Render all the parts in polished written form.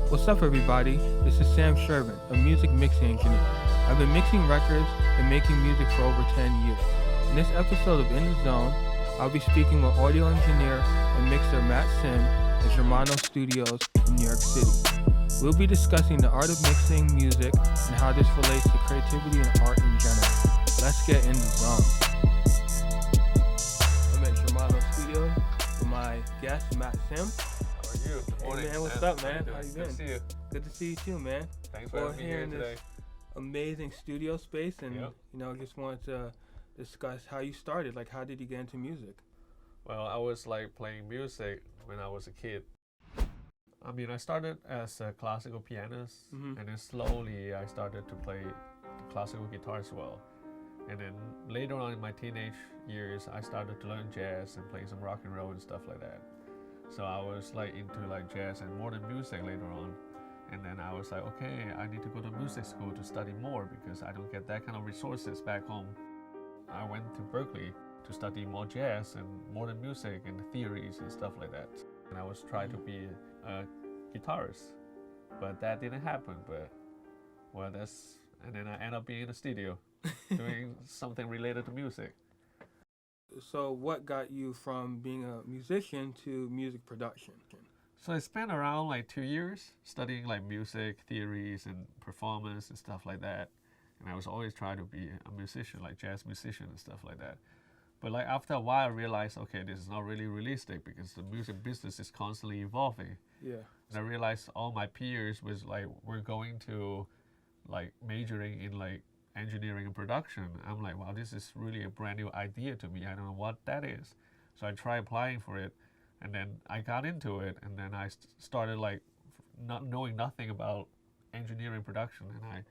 What's up, everybody? This is Sam Sherbin, a music mixing engineer. I've been mixing records and making music for over 10 years. In this episode of In the Zone, I'll be speaking with audio engineer and mixer Matt Sim at Germano Studios in New York City. We'll be discussing the art of mixing music and how this relates to creativity and art in general. Let's get in the zone. I'm at Germano Studios with my guest, Matt Sim. How are you? Good morning. Hey man, what's up, man? How you been? Good to see you. Good to see you too, man. Thanks for having me here today. Amazing studio space, and Yep. just wanted to discuss how you started. Like, how did you get into music? Well, I was like playing music when I was a kid. I mean, I started as a classical pianist, and then slowly I started to play the classical guitar as well. And then later on in my teenage years, I started to learn jazz and play some rock and roll and stuff like that. So I was like into like jazz and modern music later on. And then I was like, okay, I need to go to music school to study more because I don't get that kind of resources back home. I went to Berkeley to study more jazz and modern music and theories and stuff like that. And I was trying to be a guitarist, but that didn't happen. But well, and then I ended up being in the studio doing something related to music. So, what got you from being a musician to music production? So I spent around like 2 years studying like music theories and performance and stuff like that. And I was always trying to be a musician, like jazz musician and stuff like that. But like after a while, I realized, okay, this is not really realistic because the music business is constantly evolving. Yeah. And I realized all my peers were going to like majoring in like engineering and production. I'm like, wow, this is really a brand new idea to me. I don't know what that is. So I tried applying for it. And then I got into it, and then I started like not knowing nothing about engineering production, and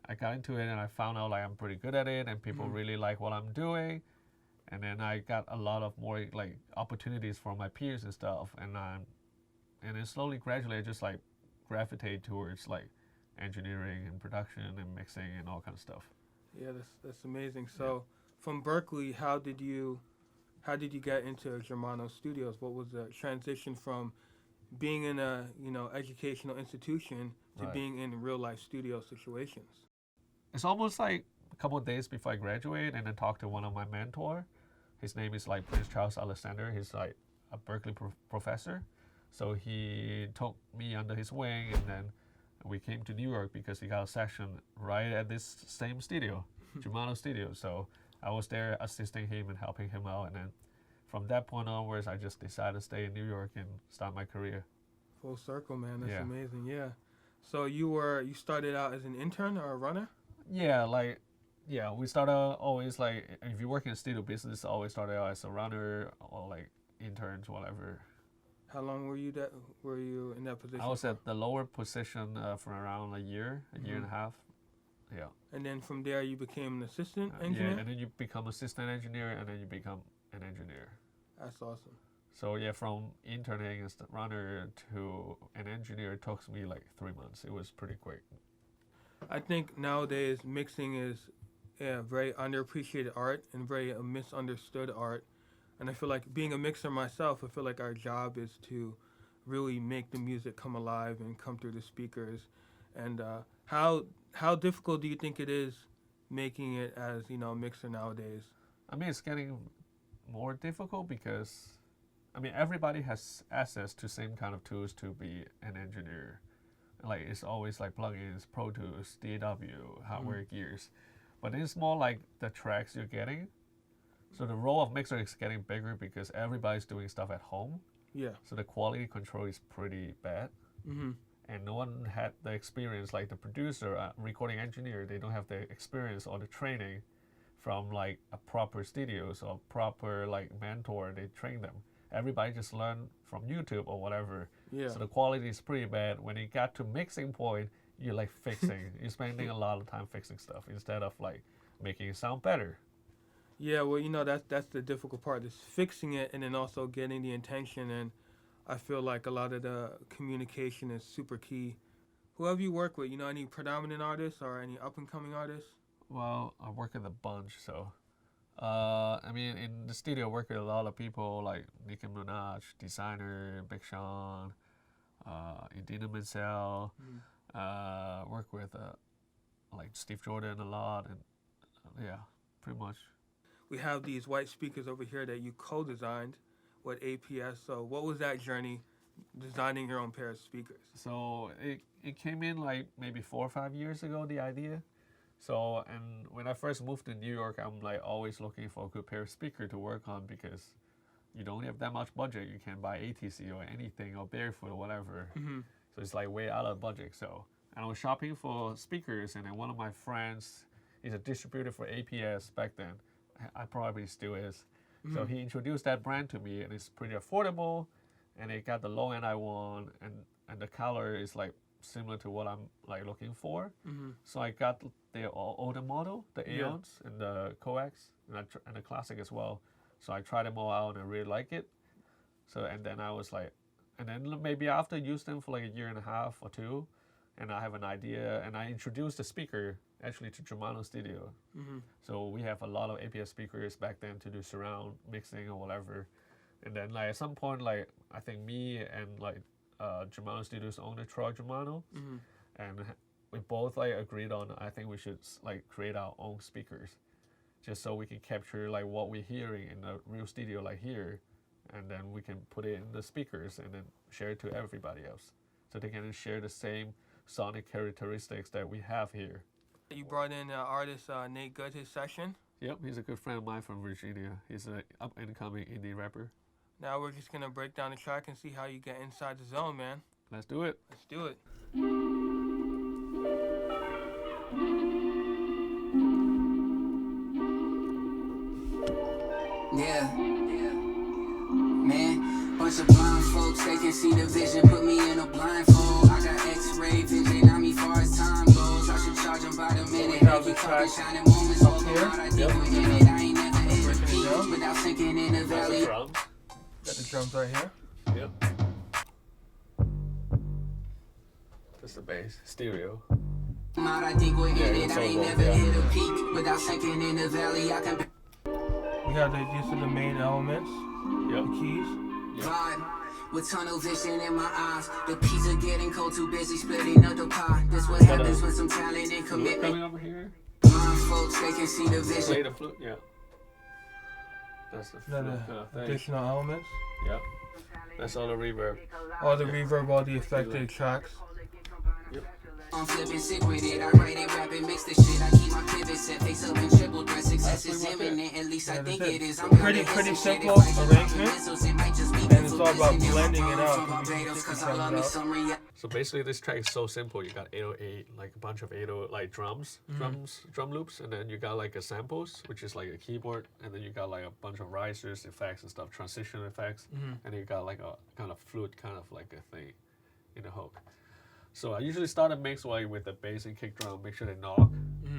I got into it, and I found out like I'm pretty good at it, and people really like what I'm doing, and then I got a lot of more like opportunities for my peers and stuff, and then slowly, gradually, I just like gravitate towards like engineering and production and mixing and all kind of stuff. Yeah, that's amazing. So, from Berkeley, how did you get into Germano Studios? What was the transition from being in a educational institution to being in real life studio situations? It's almost like a couple of days before I graduate, and then talk to one of my mentor. His name is like Prince Charles Alexander. He's like a Berkeley professor. So he took me under his wing, and then we came to New York because he got a session right at this same studio, Germano Studio. So I was there assisting him and helping him out, and then from that point onwards, I just decided to stay in New York and start my career. Full circle, man. That's amazing. Yeah. So you started out as an intern or a runner? Yeah, we started out always like, if you work in the studio business, always started out as a runner or like interns, whatever. How long were you in that position? I was at the lower position for around a year and a half. Yeah. And then from there, you became an assistant engineer? Yeah, and then you become assistant engineer, and then you become an engineer. That's awesome. So yeah, from interning as the runner to an engineer, it took me like 3 months. It was pretty quick. I think nowadays mixing is a very underappreciated art and very misunderstood art. And I feel like being a mixer myself, I feel like our job is to really make the music come alive and come through the speakers. And how difficult do you think it is making it as a mixer nowadays? I mean, it's getting more difficult because, I mean, everybody has access to same kind of tools to be an engineer. Like it's always like plugins, Pro Tools, DAW, hardware gears, but it's more like the tracks you're getting. So the role of mixer is getting bigger because everybody's doing stuff at home. Yeah. So the quality control is pretty bad. And no one had the experience, like the producer, recording engineer, they don't have the experience or the training from like a proper studios or proper like mentor. They train them. Everybody just learn from YouTube or whatever. Yeah. So the quality is pretty bad. When it got to mixing point, you're like fixing. You're spending a lot of time fixing stuff instead of like making it sound better. Yeah, well, that's the difficult part is fixing it and then also getting the intention. And I feel like a lot of the communication is super key. Whoever you work with, any predominant artists or any up-and-coming artists? Well, I work with a bunch, so I mean, in the studio, I work with a lot of people like Nicki Minaj, Designer, Big Sean, in Cell. Work with like Steve Jordan a lot, and yeah, pretty much. We have these white speakers over here that you co-designed with APS. So what was that journey, designing your own pair of speakers? So it came in like maybe 4 or 5 years ago, the idea. So, and when I first moved to New York, I'm like always looking for a good pair of speaker to work on because you don't have that much budget. You can buy ATC or anything or Barefoot or whatever. So it's like way out of budget. So, and I was shopping for speakers, and then one of my friends is a distributor for APS back then. I probably still is. So he introduced that brand to me, and it's pretty affordable, and it got the low end I want, and the color is like similar to what I'm like looking for. So I got the older model, the Aeons and the Coax, and the Classic as well. So I tried them all out, and I really like it. So, and then I was like, and then maybe after I used them for like a year and a half or two, and I have an idea, and I introduced the speaker actually to Germano Studio. So we have a lot of APS speakers back then to do surround mixing or whatever. And then like at some point, like I think me and like Germano Studio's owner Troy Germano, and we both like agreed on, I think we should like create our own speakers, just so we can capture like what we're hearing in the real studio like here, and then we can put it in the speakers and then share it to everybody else, so they can share the same sonic characteristics that we have here. You brought in artist Nate Good, his session. Yep, he's a good friend of mine from Virginia. He's an up-and-coming indie rapper. Now we're just going to break down the track and see how you get inside the zone, man. Let's do it. Let's do it. Yeah, man, bunch of blind folks, they can see the vision, put me in a blindfold. I got X-ray vision, on me far as time goes. I should charge them by the minute. Have the track shining moments up here. I ain't never hit the peak without sinking in the valley. Drums. Got the drums right here. Yep. That's the bass. Stereo. I think we're in it. I ain't never hit a peak without sinking in the valley. I can We got these are the main elements. Yep. The keys. vibe with tunnel vision in my eyes. The pizza getting cold, too busy splitting up the pie. This what happens with some talent and commitment. Coming over here. Blind folks, they can see the vision. Play the flute. Yeah. That's the flute The kind of thing. additional elements. Yep. That's all the reverb. All the reverb, all the affected tracks. I'm flipping sick with it. I write it, rap it, mix the shit. I keep my pivot set, face up and triple threat. Success is imminent, at least I think it is. I'm Pretty simple arrangement, and it's all about blending it out. So basically, this track is so simple. You got 808, like a bunch of 808 like drums, drum loops, and then you got like a samples, which is like a keyboard, and then you got like a bunch of risers, effects and stuff, transition effects, and you got like a kind of flute, kind of like a thing in the hook. So I usually start a mix with the bass and kick drum, make sure they knock,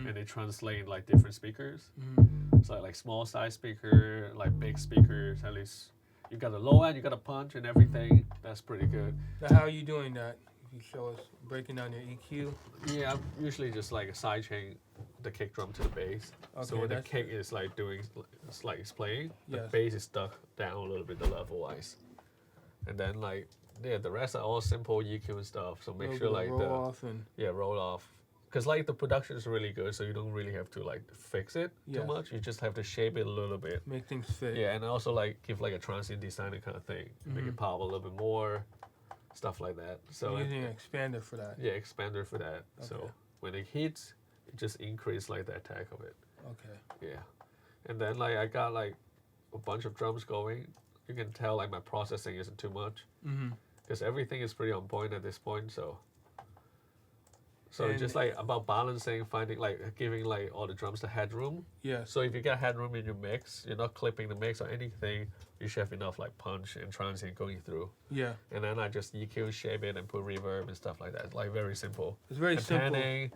and they translate in like different speakers. So like small size speaker, like big speakers, at least you got a low end, you got a punch and everything. That's pretty good. Now, how are you doing that? You show us breaking down your EQ. Yeah, I'm usually just like a side chain the kick drum to the bass. Okay, so when the kick is like doing, it's like it's playing, the Yes. bass is stuck down a little bit the level wise. And then like, yeah, the rest are all simple EQ and stuff. So make sure like roll off and roll off. Because like the production is really good, so you don't really have to like fix it Yes. too much. You just have to shape it a little bit. make things fit. Yeah, and also like give like a transient designer kind of thing. Make it pop a little bit more, stuff like that. So You're using an expander for that. yeah, expander for that. Okay. So when it hits, it just increase like the attack of it. Okay. Yeah, and then like I got like a bunch of drums going. You can tell like my processing isn't too much because everything is pretty on point at this point. So it's just like about balancing, finding like giving like all the drums the headroom. Yes. So if you get headroom in your mix, you're not clipping the mix or anything. You should have enough like punch and transient going through. Yeah. And then I just EQ, shape it, and put reverb and stuff like that. It's like very simple. It's very and simple. Panning,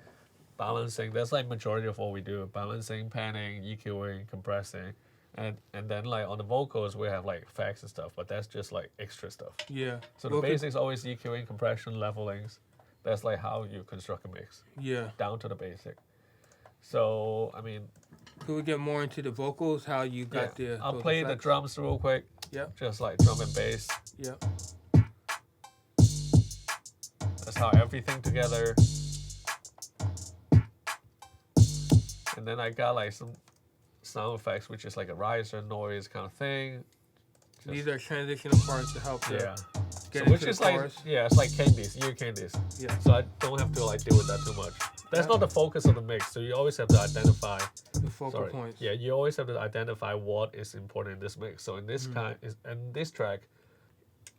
balancing. That's like majority of what we do. Balancing, panning, EQing, compressing. And then like on the vocals we have like effects and stuff, but that's just like extra stuff. Yeah. So the basics always EQing, compression, levelings. That's like how you construct a mix. Yeah. Down to the basic. So I mean, Could we get more into the vocals? How you got the? I'll those play the effects? drums real quick. Yep. Just like drum and bass. Yep. that's how everything together. And then I got like some sound effects, which is like a riser noise kind of thing. These are transitional parts to help you Yeah. get So into which the is like, chorus. yeah, it's like candies, ear candies. Yeah. So I don't have to like deal with that too much. That's not the focus of the mix. So you always have to identify. The focal points. Yeah, you always have to identify what is important in this mix. So in this this track,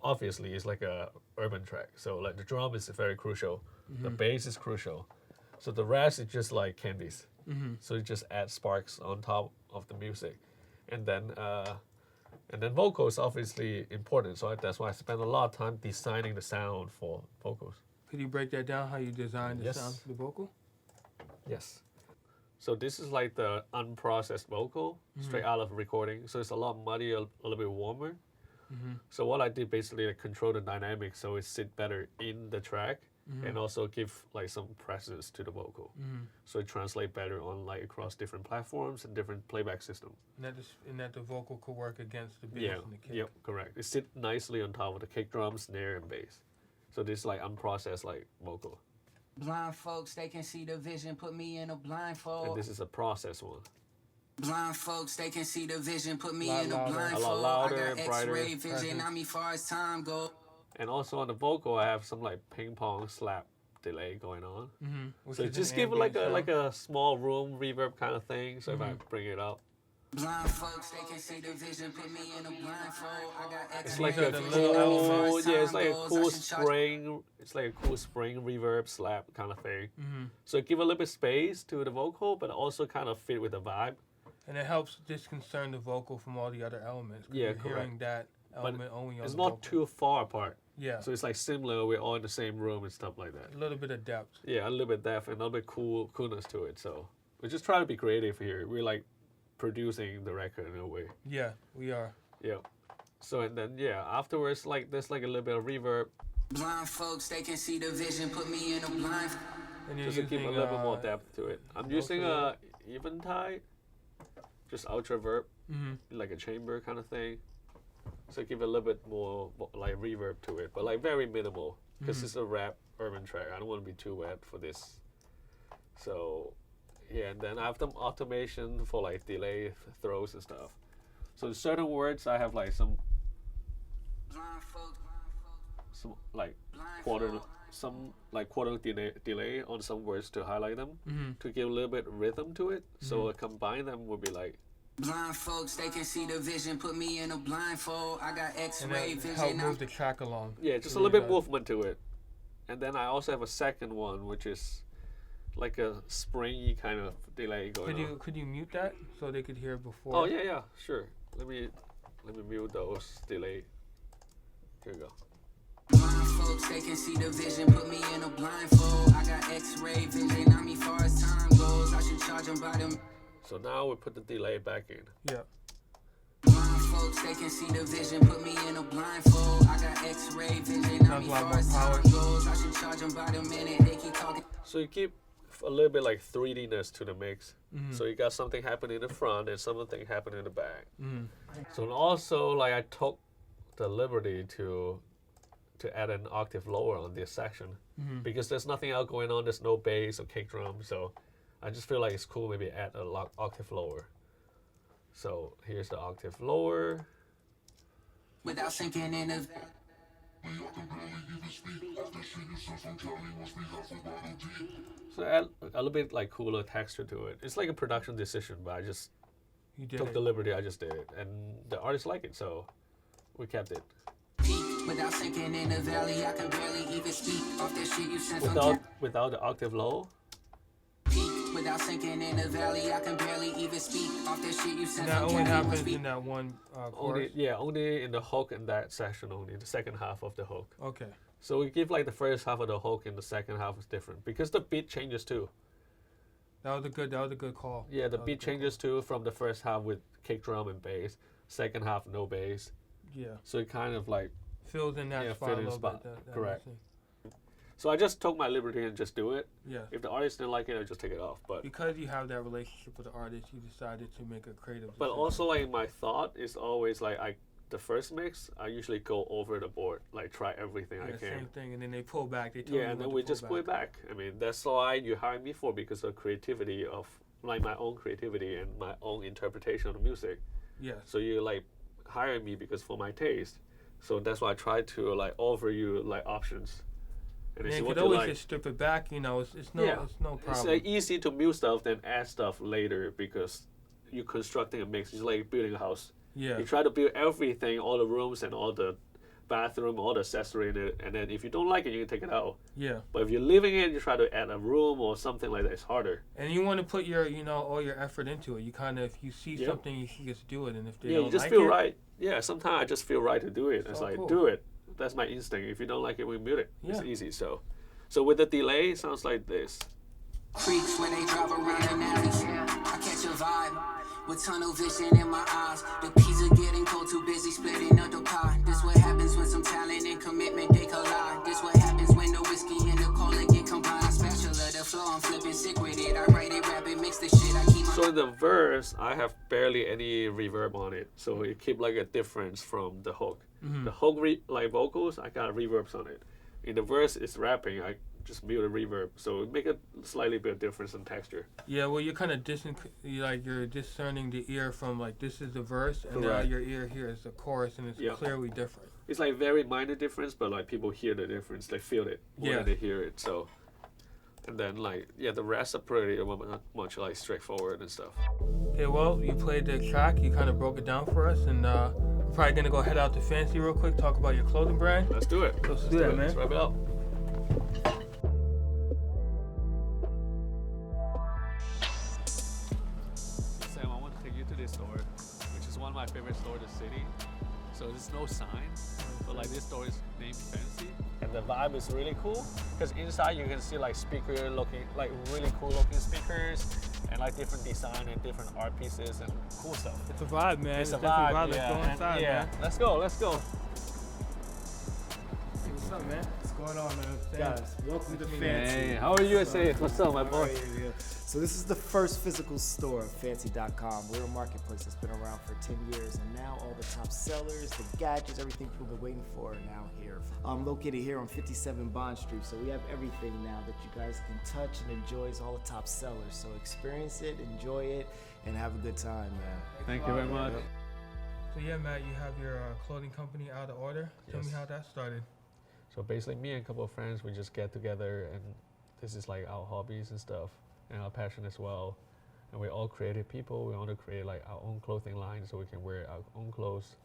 obviously is like a urban track. So like the drum is very crucial. The bass is crucial. So the rest is just like candies. So you just add sparks on top of the music, and then vocals obviously important. So that's why I spend a lot of time designing the sound for vocals. Could you break that down? How you designed the sound for the vocal? Yes. So this is like the unprocessed vocal straight out of recording. So it's a lot muddier, a little bit warmer. So what I did basically like control the dynamics so it sit better in the track and also give like some presence to the vocal. So it translate better on like across different platforms and different playback system. And that the vocal could work against the bass and the kick. Yep, correct. It sit nicely on top of the kick drum, snare, and bass. So this is like unprocessed like vocal. Blind folks, they can see the vision, put me in a blindfold. And this is a processed one. Blind folks, they can see the vision, put me Lot in a louder. blindfold. A lot louder, I got brighter. X-ray vision, I mean far as time goes. And also on the vocal, I have some like ping pong slap delay going on. Which So is just an give it like ambient a small room reverb kind of thing. So if I bring it up, Blind folks, they can see the vision, put me in a blindfold. I got X-ray it's like These are a the vision, little I mean far cool, as yeah, it's time like a goes. cool I should charge- spring. It's like a cool spring reverb slap kind of thing. So give a little bit space to the vocal, but also kind of fit with the vibe. And it helps disconcern the vocal from all the other elements. 'Cause Yeah, you're correct. hearing that element only on It's the not vocal. too far apart. Yeah. So it's like similar. We're all in the same room and stuff like that. A little bit of depth. Yeah, a little bit depth and a little bit coolness to it. So we're just trying to be creative here. We're like producing the record in a way. Yeah, we are. Yeah. So and then afterwards like there's like a little bit of reverb Blind folks, they can see the vision, put me in a blind. And you're just to give a using, little bit more depth to it. I'm using a Eventide, just ultra verb, like a chamber kind of thing. So give a little bit more like reverb to it, but like very minimal because it's a rap urban track. I don't want to be too wet for this. So yeah, and then I have some automation for like delay throws and stuff. So in certain words I have like some Blind folks, like quarter delay on some words to highlight them to give a little bit rhythm to it. So combine them would be like. blind folks, they can see the vision, put me in a blindfold. I got and X-ray that vision. help I'm move the track along. Yeah, just It a little really bit does. movement to it. And then I also have a second one, which is like a springy kind of delay going on. Could you mute that so they could hear it before? Oh yeah, sure. Let me mute those delay. Here we go. blind folks, they can see the vision, put me in a blindfold. I got X-ray vision, I mean far as time goes. I should charge them by them. So now we put the delay back in. Yeah. Blind folks, they can see the vision, put me in a blindfold. I got X-ray vision, I mean Sounds like far more as time power. goes. I should charge them by the minute, they keep talking. So you keep a little bit like 3D-ness to the mix. So you got something happening in the front and something happening in the back. So and also like I took the liberty to add an octave lower on this section because there's nothing else going on. There's no bass or kick drum, so I just feel like it's cool maybe add a octave lower. So here's the octave lower. Without sinking in the So add a little bit like cooler texture to it. It's like a production decision, but I just You did took it. the liberty. I just did it, and the artists like it, so we kept it. peak. Without sinking in the valley, I can barely even speak. Off that shit you sent from Without the octave low. peak. Without sinking in the valley, I can barely even speak. Off that shit you sent That from only Cali, happens must be- in that one chorus. Only in the hook in that section only, the second half of the hook. Okay. So we give like the first half of the hook and the second half is different because the beat changes too. That was a good call. Yeah, the That was a beat good changes too from the first half with kick drum and bass, second half no bass. call. Yeah. So it kind of like, Fills in that Yeah, spot fill a in little spot. bit. That Correct. makes sense. so I just took my liberty and just do it. Yeah. If the artist didn't like it, I just take it off. But Because you have that relationship with the artist, you decided to make a creative but decision. also like my thought is always like the first mix, I usually go over the board, like try everything I can. Same thing, and then they pull back. They tell Yeah, and then we just pull it back. I mean, that's why you hired me for, because of creativity of like my own creativity and my own interpretation of the music. Yes. So you like hire me because for my taste. So that's why I try to like offer you like options. And you could always just strip it back, you know. It's no problem. It's like easy to mute stuff than add stuff later, because you're constructing a mix. It's like building a house. Yeah. You try to build everything, all the rooms and all the bathroom, all the accessory in it, and then if you don't like it, you can take it out. Yeah. But if you're living in it, you try to add a room or something like that. It's harder. And you want to put your, you know, all your effort into it. You kind of, if you see something, you should just do it. And if they don't you just like feel it, right. Yeah, sometimes I just feel right to do it. It's like, cool. do it. That's my instinct. If you don't like it, we mute it. Yeah. It's easy. So with the delay, it sounds like this. Freaks when they drive around the alleys. I catch a vibe with tunnel vision in my eyes. The pizza getting cold, too busy splitting up the pie. This what happens when some talent and commitment they collide. This what happens when the whiskey and the cola get combined. Spatula the flow, I'm flipping sick with it. I write it, rap it, mix the shit. I keep my So in the verse, I have barely any reverb on it. So it keep like a difference from the hook. The hook like vocals, I got reverbs on it. In the verse, it's rapping. I just mute a reverb, so it make a slightly bit of difference in texture. Yeah, well, you're kind of you're discerning the ear from like this is the verse, and now Correct. your ear here is the chorus, and it's clearly different. It's like very minor difference, but like people hear the difference, they feel it more than they hear it. So, and then like the rest are pretty much like straightforward and stuff. Okay, well, you played the track, you kind of broke it down for us, and we're probably gonna go head out to Fancy real quick, talk about your clothing brand. Let's do it. Let's do that, man. Let's wrap it up. Sam, I want to take you to this store, which is one of my favorite stores in the city. So there's no sign, but like this store is named Fancy. And the vibe is really cool, because inside you can see like like really cool looking speakers, and like different design and different art pieces and cool stuff. It's a vibe, man. It's a vibe. Let's go inside, man. Let's go. What's up, man? What's going on, man? Sam. Guys, welcome to Fancy. Hey, how are you? What's up, my boy? Yeah. So this is the first physical store of Fancy.com. We're a marketplace that's been around for 10 years, and now all the top sellers, the gadgets, everything people have been waiting for are now here. I'm located here on 57 Bond Street, so we have everything now that you guys can touch and enjoy. It's all the top sellers, so experience it, enjoy it, and have a good time, man. Thank you very much. So yeah, Matt, you have your clothing company Out of Order. Tell me how that started. So basically, me and a couple of friends, we just get together, and this is like our hobbies and stuff, and our passion as well. And we're all creative people. We want to create like our own clothing line so we can wear our own clothes.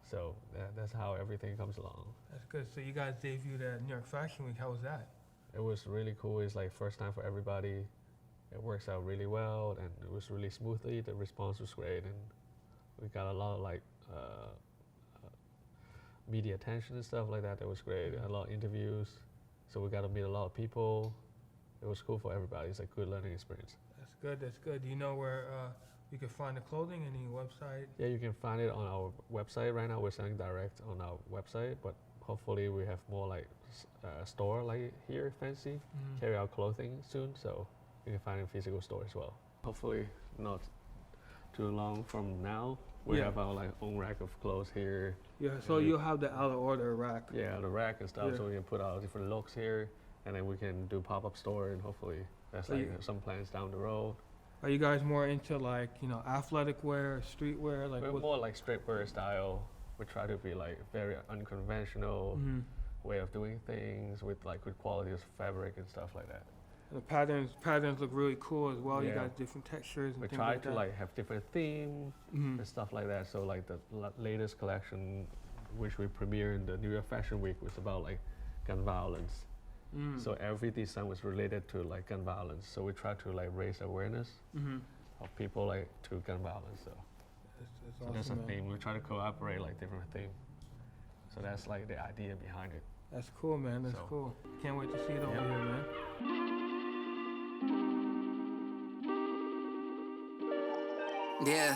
So that's how everything comes along. That's good. So you guys debuted at New York Fashion Week. How was that? It was really cool. It's like first time for everybody. It works out really well, and it was really smoothly. The response was great, and we got a lot of like media attention and stuff like that. That was great. A lot of interviews, so we got to meet a lot of people. It was cool for everybody. It's a good learning experience. That's good. That's good. Do you know where you can find the clothing? Any website? Yeah, you can find it on our website. Right now, we're selling direct on our website, but hopefully we have more like store like here, Fancy, carry out clothing soon, so you can find it in physical store as well. Hopefully not too long from now. We have our like own rack of clothes here. Yeah, so you'll have the Out of Order rack. Yeah, the rack and stuff, Yeah. so we can put our different looks here, and then we can do pop-up store, and hopefully that's So like some plans down the road. Are you guys more into like, you know, athletic wear, street wear? Like We're more like streetwear style. We try to be like very unconventional way of doing things with like good quality of fabric and stuff like that. The patterns look really cool as well. You Yeah. got different textures and We things try like to that. like have different theme and stuff like that. So like the latest collection, which we premiere in the New York Fashion Week, was about like gun violence. So every design was related to like gun violence. So we try to like raise awareness of people like to gun violence. So, It's so awesome, that's a man. theme. We try to collaborate like different themes. So that's like the idea behind it. That's cool, man. That's So- cool. Can't wait to see it over here, man. Yeah.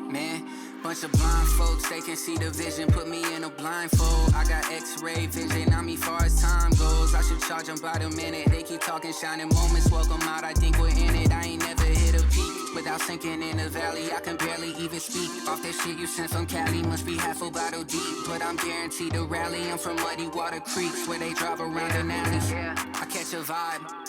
Man, bunch of blind folks, they can see the vision, put me in a blindfold. I got x-ray vision, I'm far as time goes. I should Charge them by the minute. They keep talking, shining moments. Welcome out, I think we're in it. I ain't never hit a peak without sinking in the valley. I can barely even speak. Off that shit you sent from Cali, must be half a bottle deep. But I'm guaranteed to rally. I'm from Muddy Water Creeks, where they drive around an alley. I catch a vibe